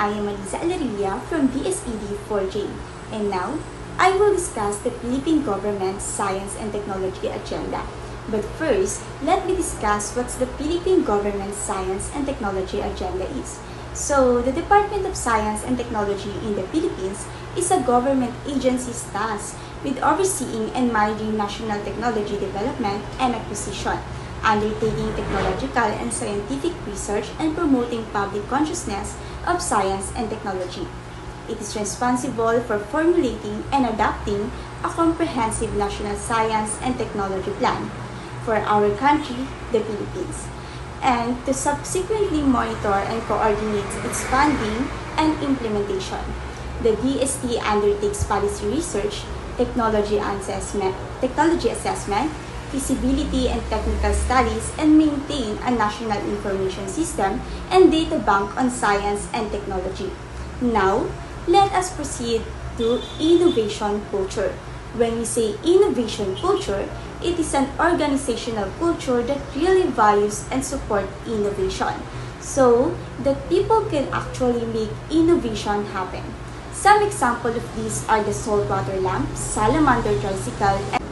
I am Aliza Alaria from DSED 4J, and now I will discuss the Philippine Government's Science and Technology Agenda. But first, let me discuss what the Philippine Government's Science and Technology Agenda is. So, the Department of Science and Technology in the Philippines is a government agency tasked with overseeing and managing national technology development and acquisition, undertaking technological and scientific research, and promoting public consciousness of science and technology. It is responsible for formulating and adopting a comprehensive national science and technology plan for our country, the Philippines, and to subsequently monitor and coordinate its funding and implementation. The DST undertakes policy research, technology assessment, feasibility and technical studies, and maintain a national information system and data bank on science and technology. Now, let us proceed to innovation culture. When we say innovation culture, it is an organizational culture that really values and supports innovation, so that people can actually make innovation happen. Some examples of these are the saltwater lamp, salamander tricycle, and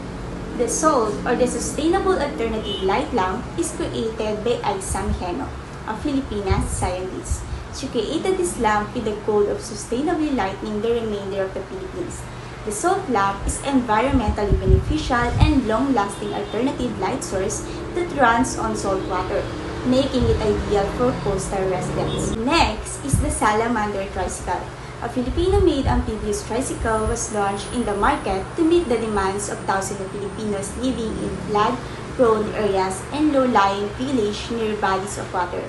the SALT, or the Sustainable Alternative Light Lamp, is created by Aixa Mijeno, a Filipina scientist. She created this lamp with the goal of sustainably lighting the remainder of the Philippines. The SALT lamp is environmentally beneficial and long-lasting alternative light source that runs on salt water, making it ideal for coastal residents. Next is the Salamander Tricycle. A Filipino-made amphibious tricycle was launched in the market to meet the demands of thousands of Filipinos living in flood-prone areas and low-lying villages near bodies of water.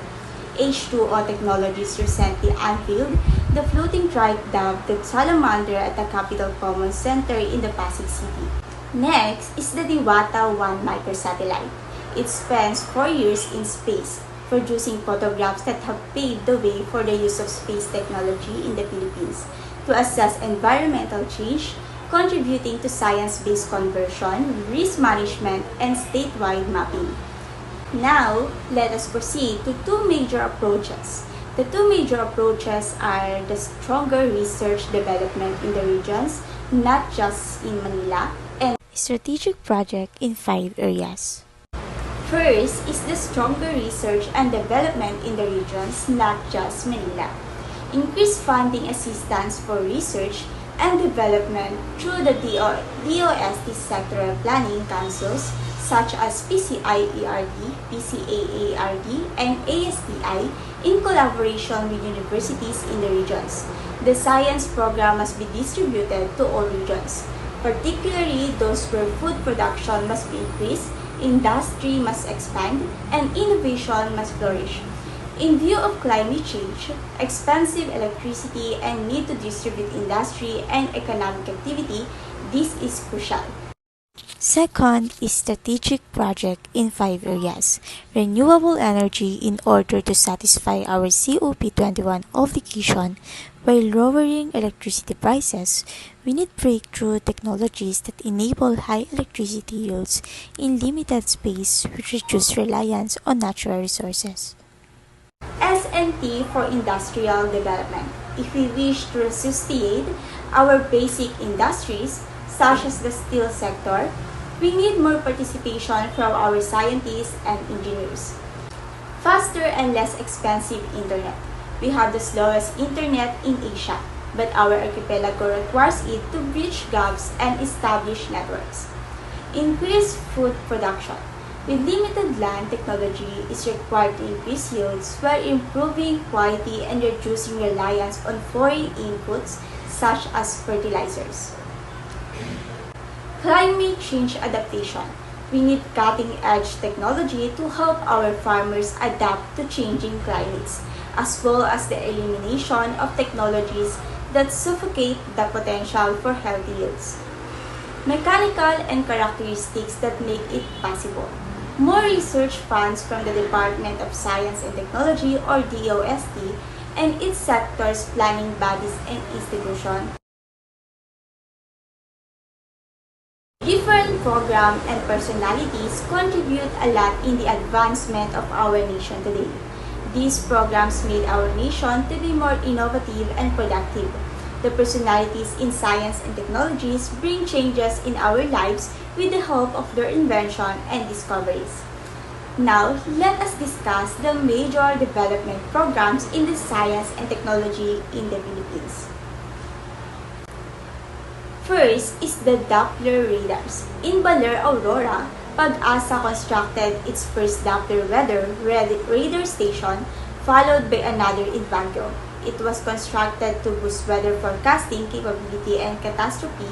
H2O Technologies recently unveiled the floating trike dubbed the Salamander at the Capital Commons Center in the Pasig City. Next is the Diwata 1 microsatellite. It spends 4 years in space, producing photographs that have paved the way for the use of space technology in the Philippines to assess environmental change, contributing to science-based conversion, risk management, and statewide mapping. Now, let us proceed to two major approaches. The two major approaches are the stronger research development in the regions, not just in Manila, and strategic project in 5 areas. First is the stronger research and development in the regions, not just Manila. Increased funding assistance for research and development through the DOST sectoral planning councils such as PCIERD, PCAARD, and ASTI in collaboration with universities in the regions. The science program must be distributed to all regions, particularly those where food production must be increased, industry must expand, and innovation must flourish. In view of climate change, expensive electricity, and need to distribute industry and economic activity, this is crucial. Second is strategic project in 5 areas. Renewable energy in order to satisfy our COP21 obligation while lowering electricity prices. We need breakthrough technologies that enable high electricity yields in limited space which reduce reliance on natural resources. S&T for industrial development. If we wish to resuscitate our basic industries, such as the steel sector, we need more participation from our scientists and engineers. Faster and less expensive internet. We have the slowest internet in Asia, but our archipelago requires it to bridge gaps and establish networks. Increased food production. With limited land, technology is required to increase yields while improving quality and reducing reliance on foreign inputs such as fertilizers. Climate change adaptation. We need cutting-edge technology to help our farmers adapt to changing climates, as well as the elimination of technologies that suffocate the potential for healthy yields. Mechanical and characteristics that make it possible. More research funds from the Department of Science and Technology, or DOST, and its sectors planning bodies and institutions. Different programs and personalities contribute a lot in the advancement of our nation today. These programs made our nation to be more innovative and productive. The personalities in science and technologies bring changes in our lives with the help of their invention and discoveries. Now, let us discuss the major development programs in the science and technology in the Philippines. First is the Doppler radars. In Baler, Aurora, Pag-asa constructed its first Doppler weather radar station, followed by another in Baguio. It was constructed to boost weather forecasting capability and catastrophe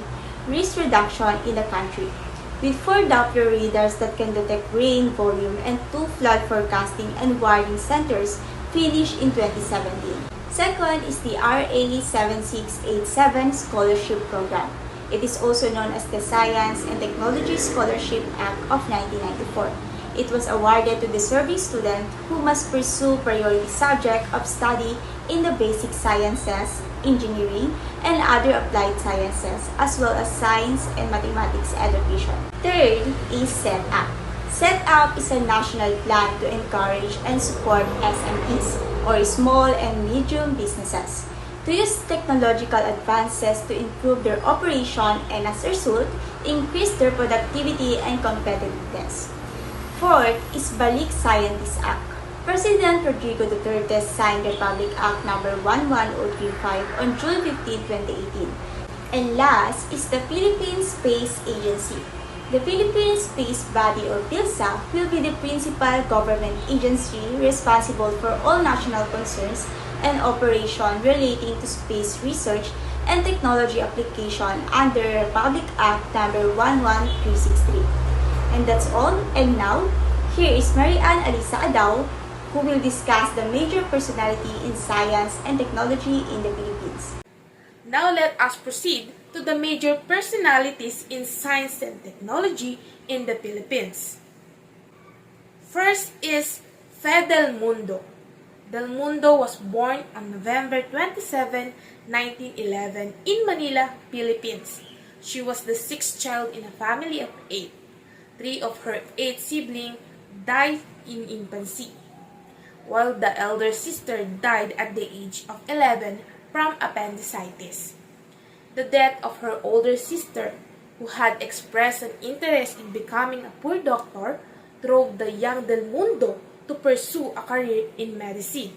risk reduction in the country. With 4 Doppler radars that can detect rain volume and 2 flood forecasting and warning centers finished in 2017. Second is the RA 7687 Scholarship Program. It is also known as the Science and Technology Scholarship Act of 1994. It was awarded to deserving student who must pursue priority subject of study in the basic sciences, engineering, and other applied sciences, as well as science and mathematics education. Third is SETUP. SETUP is a national plan to encourage and support SMEs, or small and medium businesses, to use technological advances to improve their operation and as a result, increase their productivity and competitiveness. Fourth is Balik Scientist Act. President Rodrigo Duterte signed Republic Act No. 11035 on June 15, 2018. And last is the Philippine Space Agency. The Philippine Space Body or PhilSA will be the principal government agency responsible for all national concerns and operation relating to space research and technology application under Republic Act No. 11363. And that's all. And now, here is Marianne Alisa Adao, who will discuss the major personality in science and technology in the Philippines. Now let us proceed to the major personalities in science and technology in the Philippines. First is Fe Del Mundo. Del Mundo was born on November 27, 1911 in Manila, Philippines. She was the 6th child in a family of 8. 3 of her 8 siblings died in infancy, while the elder sister died at the age of 11 from appendicitis. The death of her older sister, who had expressed an interest in becoming a poor doctor, drove the young Del Mundo to pursue a career in medicine.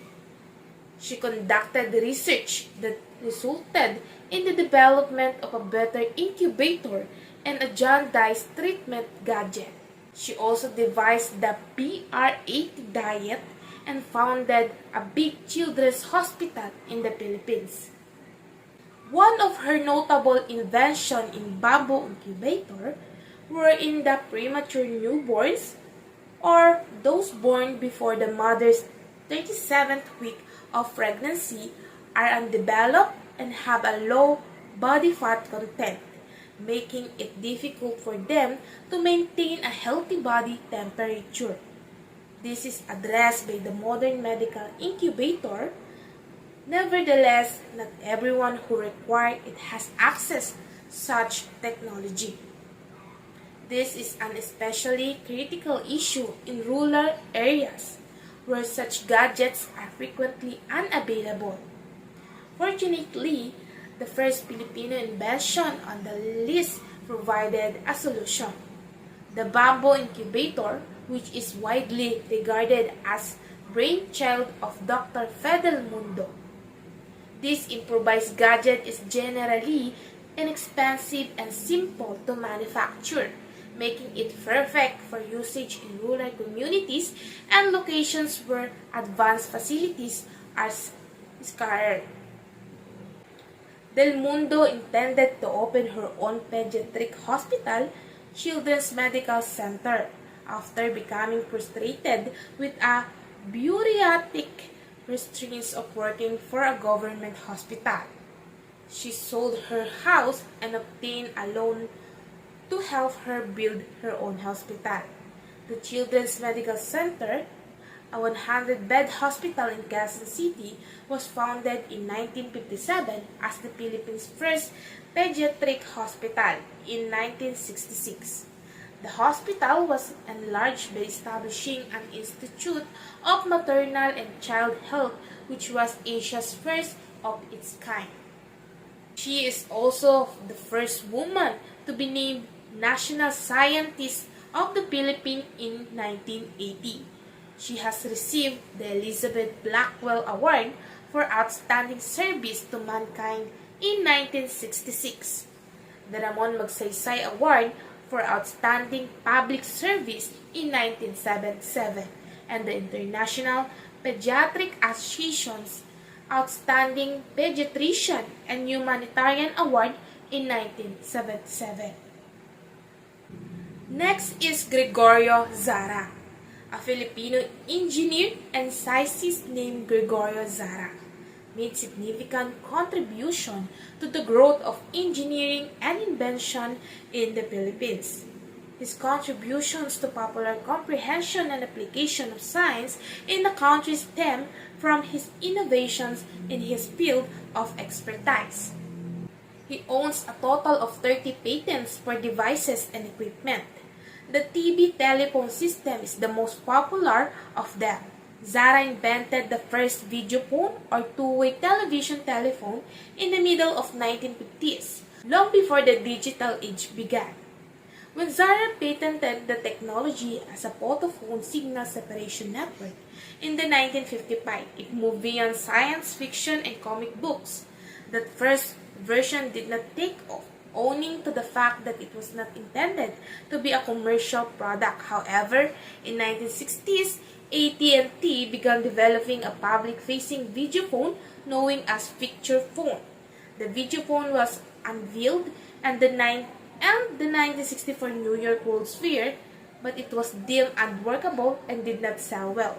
She conducted research that resulted in the development of a better incubator and a jaundice treatment gadget. She also devised the PR80 diet and founded a big children's hospital in the Philippines. One of her notable inventions in bamboo incubator were in the premature newborns, or those born before the mother's 37th week of pregnancy, are undeveloped and have a low body fat content, making it difficult for them to maintain a healthy body temperature. This is addressed by the modern medical incubator. Nevertheless, not everyone who requires it has access to such technology. This is an especially critical issue in rural areas where such gadgets are frequently unavailable. Fortunately, the first Filipino invention on the list provided a solution. The bamboo incubator, which is widely regarded as brainchild of Dr. Fe Del Mundo. This improvised gadget is generally inexpensive and simple to manufacture, making it perfect for usage in rural communities and locations where advanced facilities are scarce. Del Mundo intended to open her own pediatric hospital, Children's Medical Center, after becoming frustrated with a bureaucratic restraints of working for a government hospital. She sold her house and obtained a loan to help her build her own hospital. The Children's Medical Center, a 100-bed hospital in Quezon City, was founded in 1957 as the Philippines' first pediatric hospital in 1966. The hospital was enlarged by establishing an institute of maternal and child health, which was Asia's first of its kind. She is also the first woman to be named National Scientist of the Philippines in 1980. She has received the Elizabeth Blackwell Award for Outstanding Service to Mankind in 1966, the Ramon Magsaysay Award for Outstanding Public Service in 1977, and the International Pediatric Association's Outstanding Pediatrician and Humanitarian Award in 1977. Next is Gregorio Zara, a Filipino engineer and scientist named Gregorio Zara, made significant contribution to the growth of engineering and invention in the Philippines. His contributions to popular comprehension and application of science in the country stem from his innovations in his field of expertise. He owns a total of 30 patents for devices and equipment. The TB telephone system is the most popular of them. Zara invented the first video phone or two-way television telephone in the middle of 1950s, long before the digital age began. When Zara patented the technology as a photophone signal separation network in the 1955, it moved beyond science fiction and comic books. That first version did not take off, owing to the fact that it was not intended to be a commercial product. However, in 1960s, AT&T began developing a public-facing video phone known as feature phone. The video phone was unveiled and the 1964 New York World's Fair, but it was deemed unworkable and did not sell well.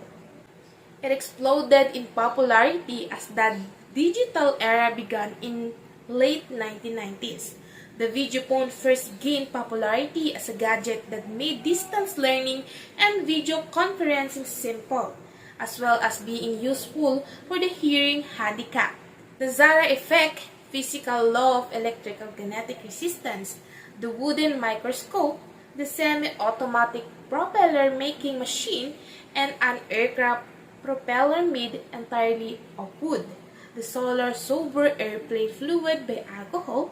It exploded in popularity as the digital era began in late 1990s. The video phone first gained popularity as a gadget that made distance learning and video conferencing simple, as well as being useful for the hearing handicapped. The Zara effect, physical law of electrical kinetic resistance, the wooden microscope, the semi-automatic propeller-making machine, and an aircraft propeller made entirely of wood, the solar sober airplane fluid by alcohol,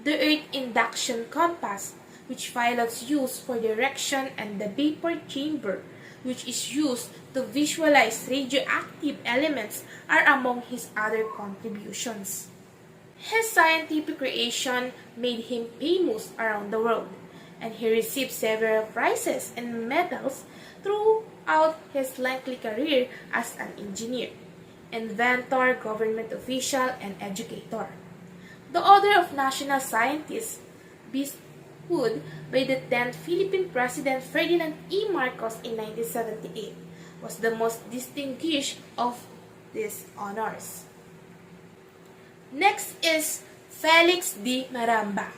the Earth induction compass, which pilots use for direction, and the vapor chamber, which is used to visualize radioactive elements, are among his other contributions. His scientific creation made him famous around the world, and he received several prizes and medals throughout his lengthy career as an engineer, inventor, government official, and educator. The Order of National Scientists, bestowed by the 10th Philippine President Ferdinand E. Marcos in 1978, was the most distinguished of these honors. Next is Felix D. Maramba.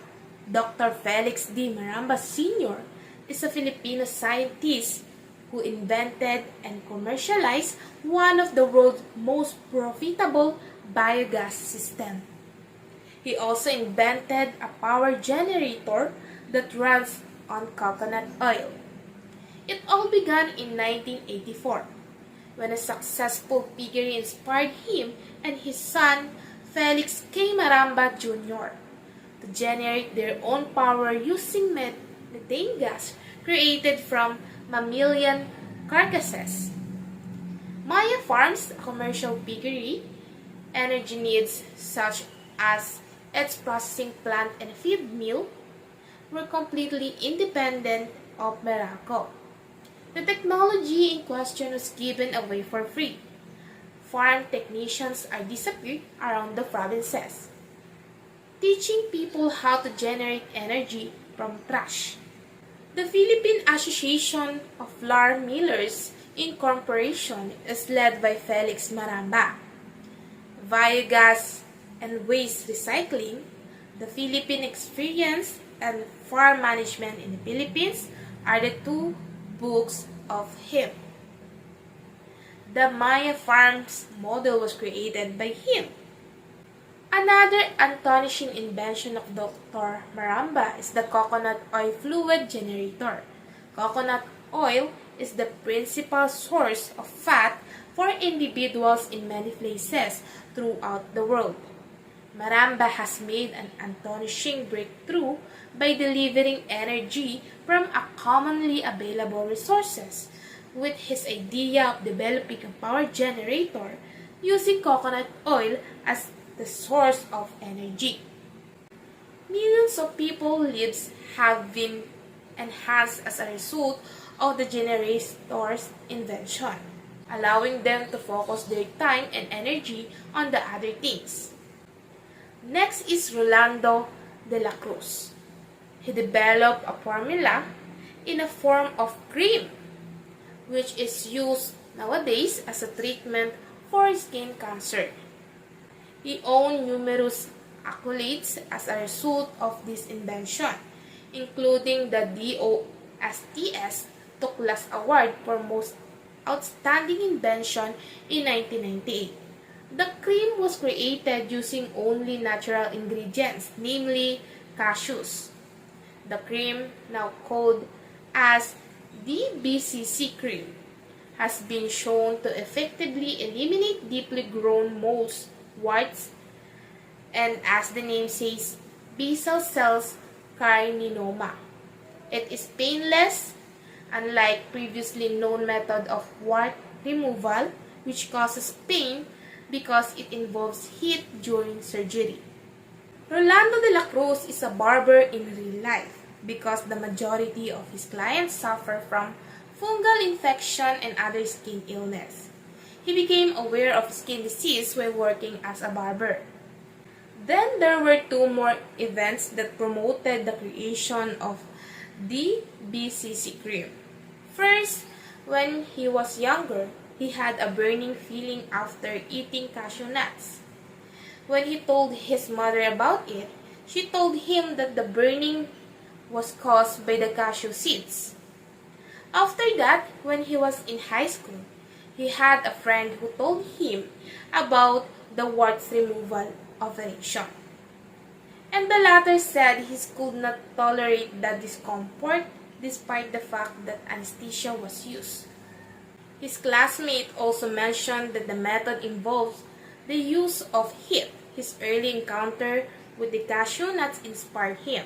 Dr. Felix D. Maramba Sr. is a Filipino scientist who invented and commercialized one of the world's most profitable biogas systems. He also invented a power generator that runs on coconut oil. It all began in 1984, when a successful piggery inspired him and his son, Felix K. Maramba Jr., to generate their own power using methane gas created from mammalian carcasses. Maya Farms, a commercial piggery, energy needs such as its processing plant and feed mill were completely independent of Meralco. The technology in question was given away for free. Farm technicians are disappeared around the provinces, teaching people how to generate energy from trash. The Philippine Association of Flour Millers Incorporation is led by Felix Maramba. Biogas and Waste Recycling, the Philippine Experience, and Farm Management in the Philippines are the two books of him. The Maya Farms model was created by him. Another astonishing invention of Dr. Maramba is the coconut oil fluid generator. Coconut oil is the principal source of fat for individuals in many places throughout the world. Maramba has made an astonishing breakthrough by delivering energy from a commonly available resources with his idea of developing a power generator using coconut oil as the source of energy. Millions of people's lives have been enhanced as a result of the generator's invention, allowing them to focus their time and energy on the other things. Next is Rolando de la Cruz. He developed a formula in a form of cream, which is used nowadays as a treatment for skin cancer. He won numerous accolades as a result of this invention, including the DOSTS Tuklas Award for Most Outstanding Invention in 1998. The cream was created using only natural ingredients, namely cashews. The cream, now called as DBCC cream, has been shown to effectively eliminate deeply grown moles, warts, and as the name says, basal cells carcinoma. It is painless, unlike previously known method of wart removal, which causes pain because it involves heat during surgery. Rolando de la Cruz is a barber in real life because the majority of his clients suffer from fungal infection and other skin illness. He became aware of skin disease while working as a barber. Then there were two more events that promoted the creation of DBCC cream. First, when he was younger, he had a burning feeling after eating cashew nuts. When he told his mother about it, she told him that the burning was caused by the cashew seeds. After that, when he was in high school, he had a friend who told him about the warts removal operation. And the latter said he could not tolerate the discomfort despite the fact that anesthesia was used. His classmate also mentioned that the method involves the use of heat. His early encounter with the cashew nuts inspired him,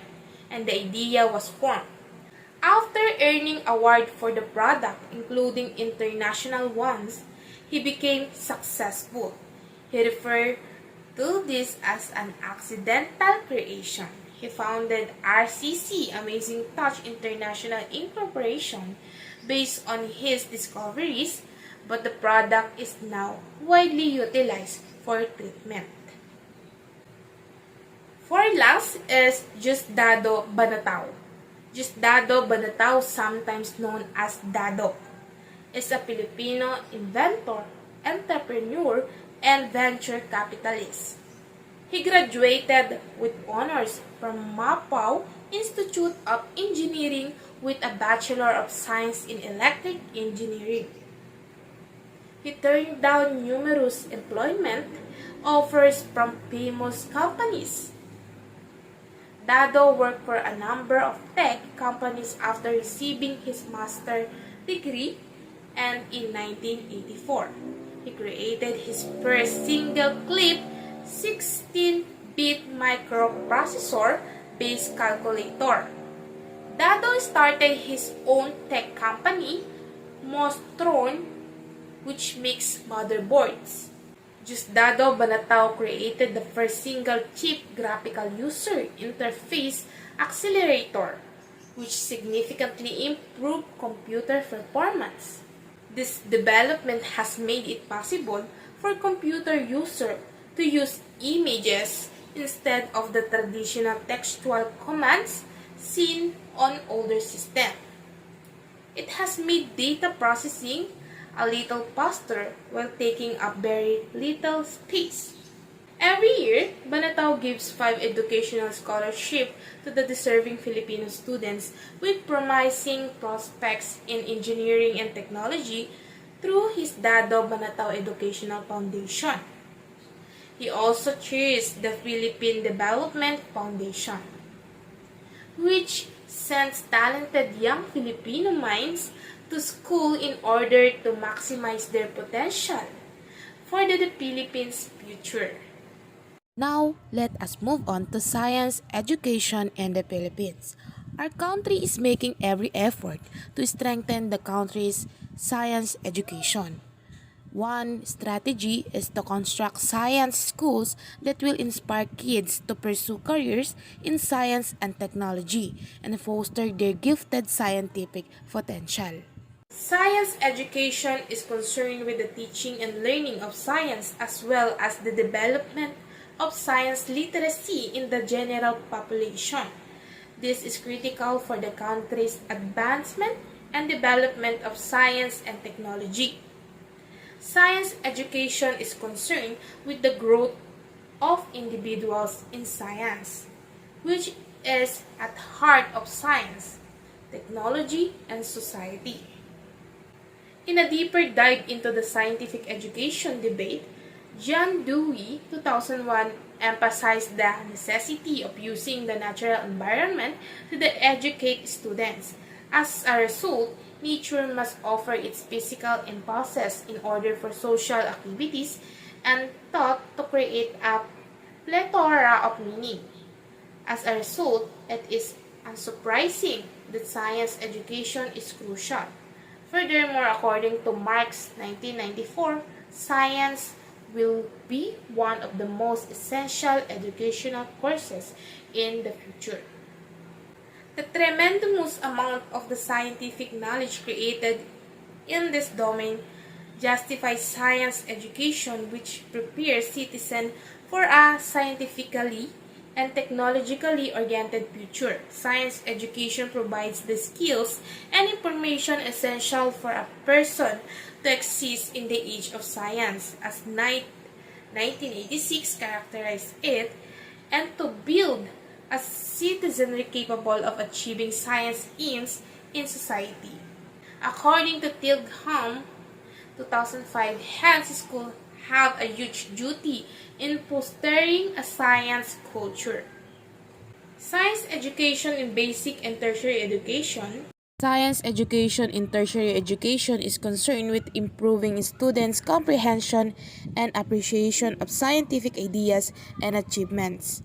and the idea was formed. After earning awards for the product, including international ones, he became successful. He referred to this as an accidental creation. He founded RCC, Amazing Touch International Incorporation, based on his discoveries, but the product is now widely utilized for treatment. For last is Diosdado Banatao. Diosdado Banatao, sometimes known as Dado, is a Filipino inventor, entrepreneur, and venture capitalist. He graduated with honors from Mapao Institute of Engineering with a Bachelor of Science in Electric Engineering. He turned down numerous employment offers from famous companies. Dado worked for a number of tech companies after receiving his master's degree, and in 1984, he created his first single-clip 16-bit microprocessor-based calculator. Dado started his own tech company, Mostron, which makes motherboards. Diosdado Banatao created the first single-chip graphical user interface accelerator, which significantly improved computer performance. This development has made it possible for computer users to use images instead of the traditional textual commands seen on older systems. It has made data processing a little faster while taking up very little space. Every year, Banatao gives 5 educational scholarships to the deserving Filipino students with promising prospects in engineering and technology through his Dado Banatao Educational Foundation. He also chairs the Philippine Development Foundation, which sends talented young Filipino minds to school in order to maximize their potential for the Philippines' future. Now, let us move on to science education in the Philippines. Our country is making every effort to strengthen the country's science education. One strategy is to construct science schools that will inspire kids to pursue careers in science and technology and foster their gifted scientific potential. Science education is concerned with the teaching and learning of science as well as the development of science literacy in the general population. This is critical for the country's advancement and development of science and technology. Science education is concerned with the growth of individuals in science, which is at the heart of science, technology, and society. In a deeper dive into the scientific education debate, John Dewey, 2001, emphasized the necessity of using the natural environment to educate students. As a result, nature must offer its physical impulses in order for social activities and thought to create a plethora of meaning. As a result, it is unsurprising that science education is crucial. Furthermore, according to Marx 1994, science will be one of the most essential educational courses in the future. The tremendous amount of the scientific knowledge created in this domain justifies science education, which prepares citizens for a scientifically and technologically oriented future. Science education provides the skills and information essential for a person to exist in the age of science, as 1986 characterized it, and to build a citizenry capable of achieving science aims in society. According to Tilgham, 2005, health schools have a huge duty in fostering a science culture. Science education in basic and tertiary education. Science education in tertiary education is concerned with improving students' comprehension and appreciation of scientific ideas and achievements.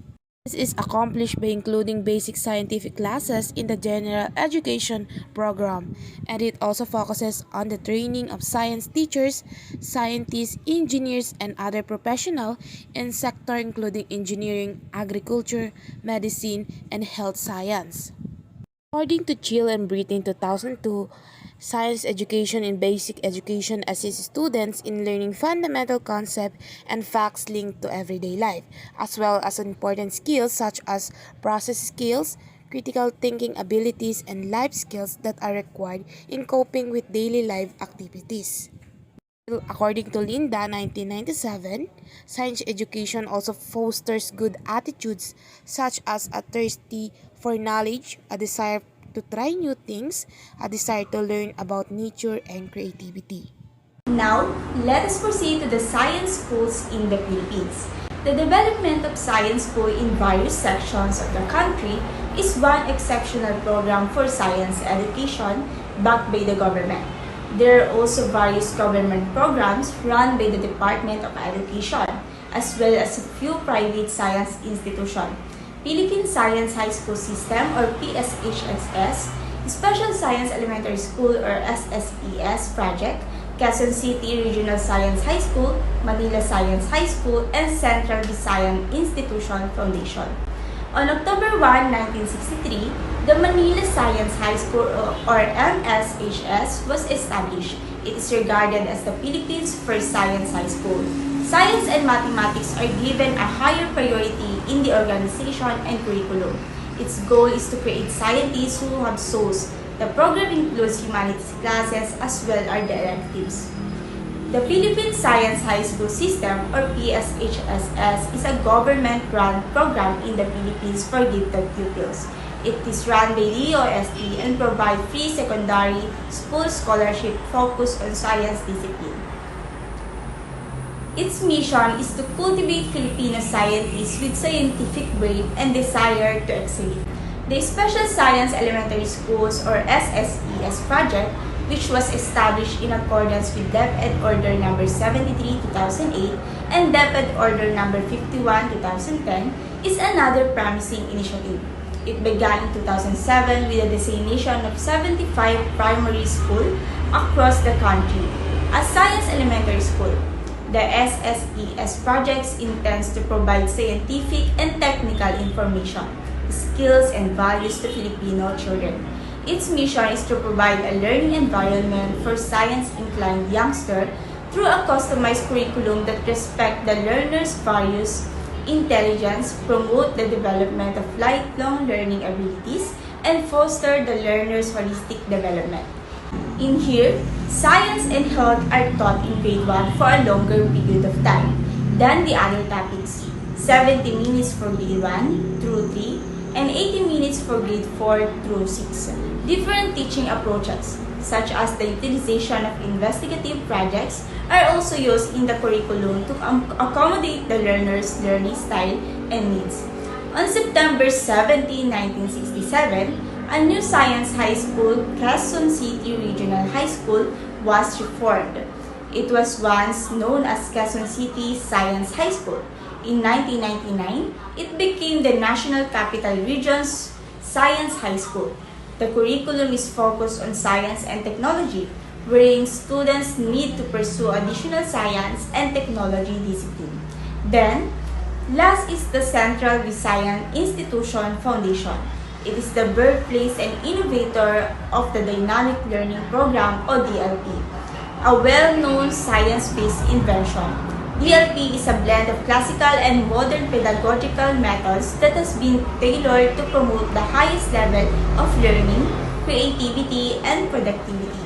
This is accomplished by including basic scientific classes in the general education program, and it also focuses on the training of science teachers, scientists, engineers, and other professionals in sectors including engineering, agriculture, medicine, and health science. According to Chill and Britain 2002, science education in basic education assists students in learning fundamental concepts and facts linked to everyday life, as well as important skills such as process skills, critical thinking abilities, and life skills that are required in coping with daily life activities. According to Linda, 1997, science education also fosters good attitudes such as a thirsty for knowledge, a desire to try new things, a desire to learn about nature and creativity. Now, let us proceed to the science schools in the Philippines. The development of science school in various sections of the country is one exceptional program for science education backed by the government. There are also various government programs run by the Department of Education, as well as a few private science institutions. Philippine Science High School System or PSHSS, Special Science Elementary School or SSES project, Quezon City Regional Science High School, Manila Science High School, and Central Visayan Institution Foundation. On October 1, 1963, the Manila Science High School or MSHS was established. It is regarded as the Philippines' first science high school. Science and mathematics are given a higher priority in the organization and curriculum. Its goal is to create scientists who have souls. The program includes humanities classes as well as the electives. The Philippine Science High School System or PSHSS is a government-run program in the Philippines for gifted pupils. It is run by DOST and provides free secondary school scholarship focused on science discipline. Its mission is to cultivate Filipino scientists with scientific brain and desire to excel. The Special Science Elementary Schools or SSES project, which was established in accordance with DepEd Order No. 73/2008 and DepEd Order No. 51/2010, is another promising initiative. It began in 2007 with the designation of 75 primary schools across the country as science elementary school. The SSES projects intends to provide scientific and technical information, skills, and values to Filipino children. Its mission is to provide a learning environment for science-inclined youngsters through a customized curriculum that respects the learner's values, intelligence, promote the development of lifelong learning abilities, and foster the learner's holistic development. In here, science and health are taught in grade 1 for a longer period of time than the other topics. 70 minutes for grade 1 through 3 and 80 minutes for grade 4 through 6. Different teaching approaches, such as the utilization of investigative projects, are also used in the curriculum to accommodate the learner's learning style and needs. On September 17, 1967, a new science high school, Quezon City Regional High School, was reformed. It was once known as Quezon City Science High School. In 1999, it became the National Capital Region's Science High School. The curriculum is focused on science and technology, wherein students need to pursue additional science and technology discipline. Then, last is the Central Visayan Institution Foundation. It is the birthplace and innovator of the Dynamic Learning Program or DLP, a well-known science-based invention. DLP is a blend of classical and modern pedagogical methods that has been tailored to promote the highest level of learning, creativity, and productivity.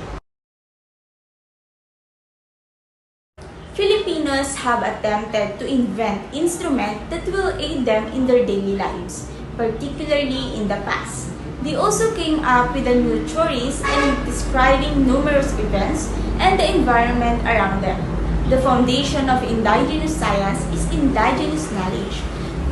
Filipinos have attempted to invent instruments that will aid them in their daily lives, particularly in the past. They also came up with a new theories and describing numerous events and the environment around them. The foundation of indigenous science is indigenous knowledge,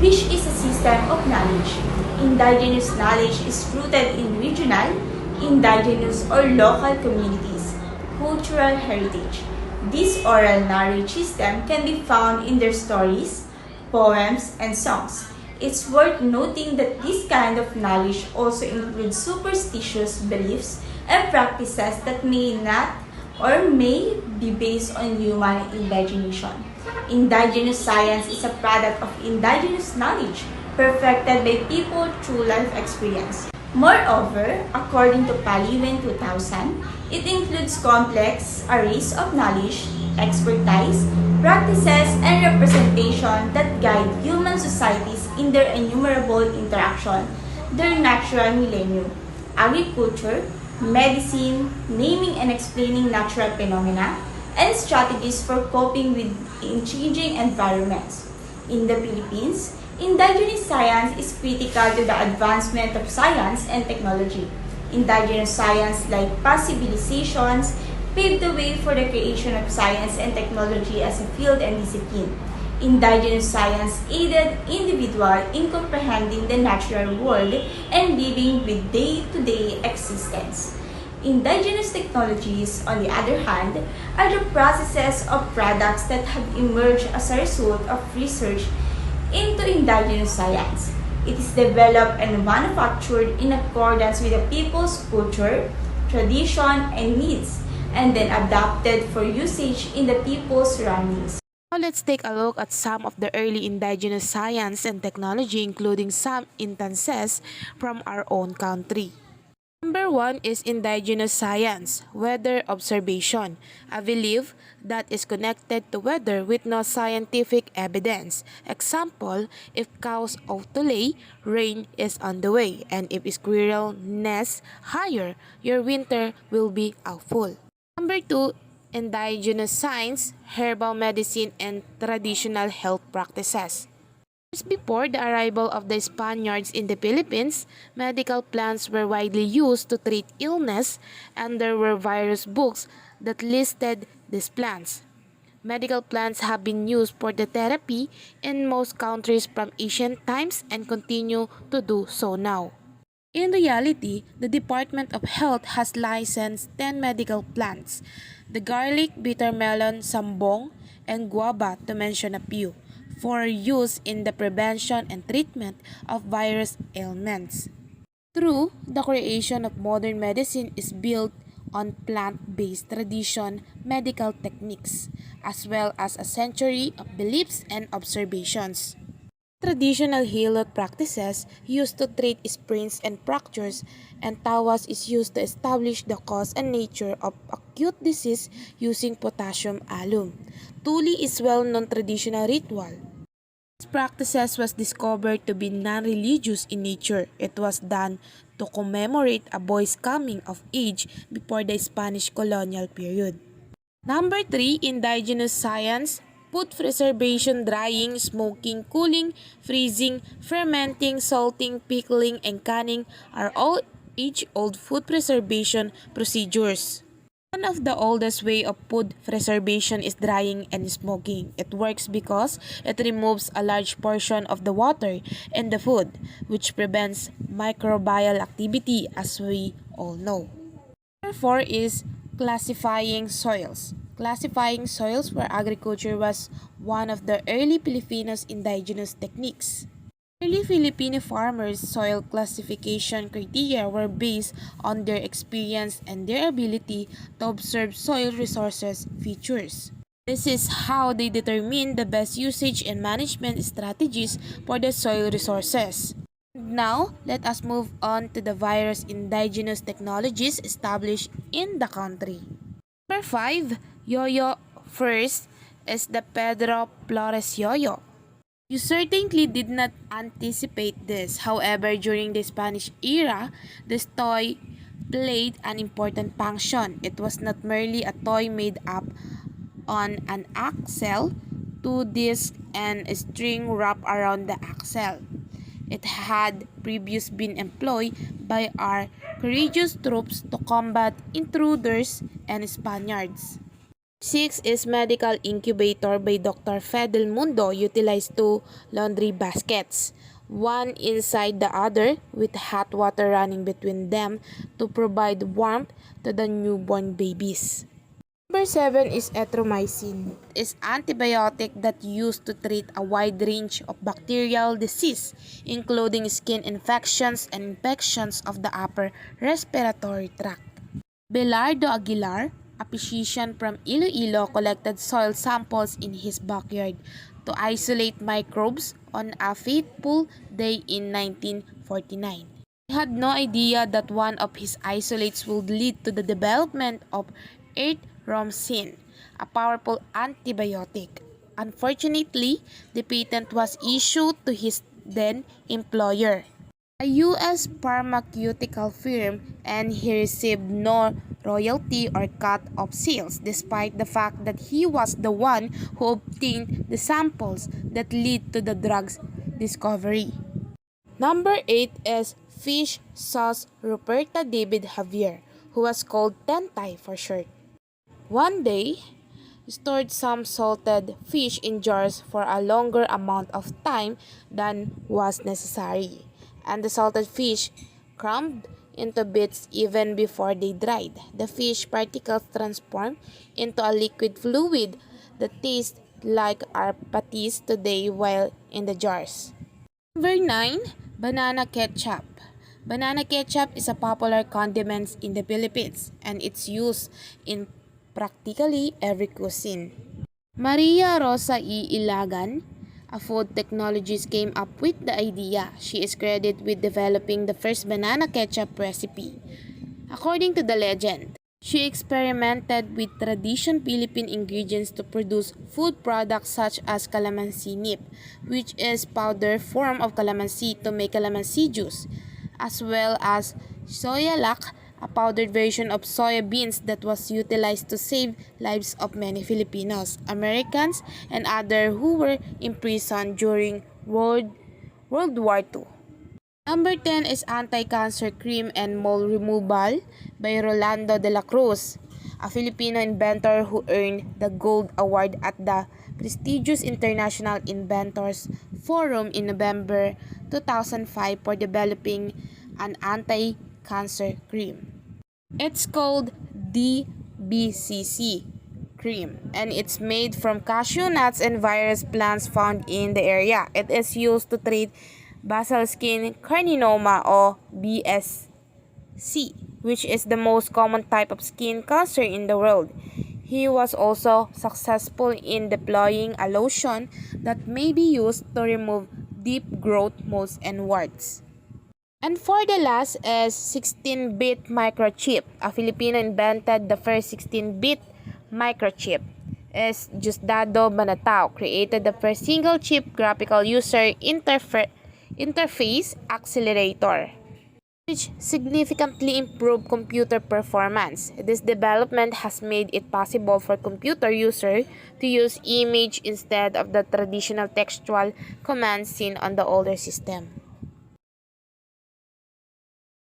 which is a system of knowledge. Indigenous knowledge is rooted in regional, indigenous, or local communities' cultural heritage. This oral knowledge system can be found in their stories, poems, and songs. It's worth noting that this kind of knowledge also includes superstitious beliefs and practices that may not or may be based on human imagination. Indigenous science is a product of indigenous knowledge perfected by people through life experience. Moreover, according to Paliwen 2000, it includes complex arrays of knowledge, expertise, practices, and representation that guide human societies in their innumerable interaction, their natural millennium, agriculture, medicine, naming and explaining natural phenomena, and strategies for coping with changing environments. In the Philippines, indigenous science is critical to the advancement of science and technology. Indigenous science, like past civilizations, paved the way for the creation of science and technology as a field and discipline. Indigenous science aided individuals in comprehending the natural world and living with day-to-day existence. Indigenous technologies, on the other hand, are the processes of products that have emerged as a result of research into indigenous science. It is developed and manufactured in accordance with the people's culture, tradition, and needs, and then adapted for usage in the people's surroundings. Now let's take a look at some of the early indigenous science and technology, including some instances from our own country. Number 1 is indigenous science, weather observation, a belief that is connected to weather with no scientific evidence. Example, if cows ought to lay, rain is on the way, and if squirrel nests higher, your winter will be full. Number 2, indigenous science, herbal medicine, and traditional health practices. Before the arrival of the Spaniards in the Philippines, medical plants were widely used to treat illness, and there were various books that listed these plants. Medical plants have been used for the therapy in most countries from ancient times and continue to do so now. In reality, the Department of Health has licensed 10 medical plants, the garlic, bitter melon, sambong, and guava to mention a few, for use in the prevention and treatment of virus ailments. True, the creation of modern medicine is built on plant-based tradition medical techniques, as well as a century of beliefs and observations. Traditional healing practices used to treat sprains and fractures, and tawas is used to establish the cause and nature of acute disease using potassium alum. Tuli is well-known traditional ritual. These practices was discovered to be non-religious in nature. It was done to commemorate a boy's coming of age before the Spanish colonial period. Number 3, indigenous science. Food preservation, drying, smoking, cooling, freezing, fermenting, salting, pickling, and canning are all age-old food preservation procedures. One of the oldest way of food preservation is drying and smoking. It works because it removes a large portion of the water in the food, which prevents microbial activity as we all know. Number 4 is classifying soils. Classifying soils for agriculture was one of the early Filipinos' indigenous techniques. Early Filipino farmers' soil classification criteria were based on their experience and their ability to observe soil resources features. This is how they determine the best usage and management strategies for the soil resources. Now, let us move on to the various indigenous technologies established in the country. Number 5, yo-yo. First is the Pedro Flores yo-yo. You certainly did not anticipate this. However, during the Spanish era, this toy played an important function. It was not merely a toy made up on an axle, two discs, and a string wrapped around the axle. It had previously been employed by our courageous troops to combat intruders and Spaniards. 6 is medical incubator by Dr. Fidel Mundo utilized two laundry baskets, one inside the other with hot water running between them to provide warmth to the newborn babies. Number 7 is erythromycin. It is antibiotic that used to treat a wide range of bacterial disease, including skin infections and infections of the upper respiratory tract. Belardo Aguilar, a physician from Iloilo, collected soil samples in his backyard to isolate microbes on a fateful day in 1949. He had no idea that one of his isolates would lead to the development of erythromycin, a powerful antibiotic. Unfortunately, the patent was issued to his then employer, a U.S. pharmaceutical firm, and he received no royalty or cut of sales, despite the fact that he was the one who obtained the samples that lead to the drug's discovery. Number 8 is fish sauce Ruperta David Javier, who was called Tentay for short. One day, stored some salted fish in jars for a longer amount of time than was necessary, and the salted fish crumbled into bits even before they dried. The fish particles transformed into a liquid fluid that tastes like our patis today while in the jars. Number 9, banana ketchup. Banana ketchup is a popular condiment in the Philippines and it's used in practically every cuisine. Maria Rosa E. Ilagan, a food technologist, came up with the idea. She is credited with developing the first banana ketchup recipe. According to the legend, she experimented with traditional Philippine ingredients to produce food products such as calamansi nip, which is powder form of calamansi to make calamansi juice, as well as soyalak, a powdered version of soya beans that was utilized to save lives of many Filipinos, Americans, and others who were imprisoned during World War II. Number 10 is anti-cancer cream and mole removal by Rolando de la Cruz, a Filipino inventor who earned the Gold Award at the prestigious International Inventors Forum in November 2005 for developing an anti-cancer cream. It's called DBCC cream, and it's made from cashew nuts and various plants found in the area. It is used to treat basal skin carcinoma or BSC, which is the most common type of skin cancer in the world. He was also successful in deploying a lotion that may be used to remove deep growth moles and warts. And for the last is 16-bit microchip. A Filipino invented the first 16-bit microchip. Is Diosdado Banatao created the first single-chip graphical user interface accelerator, which significantly improved computer performance. This development has made it possible for computer users to use image instead of the traditional textual commands seen on the older system.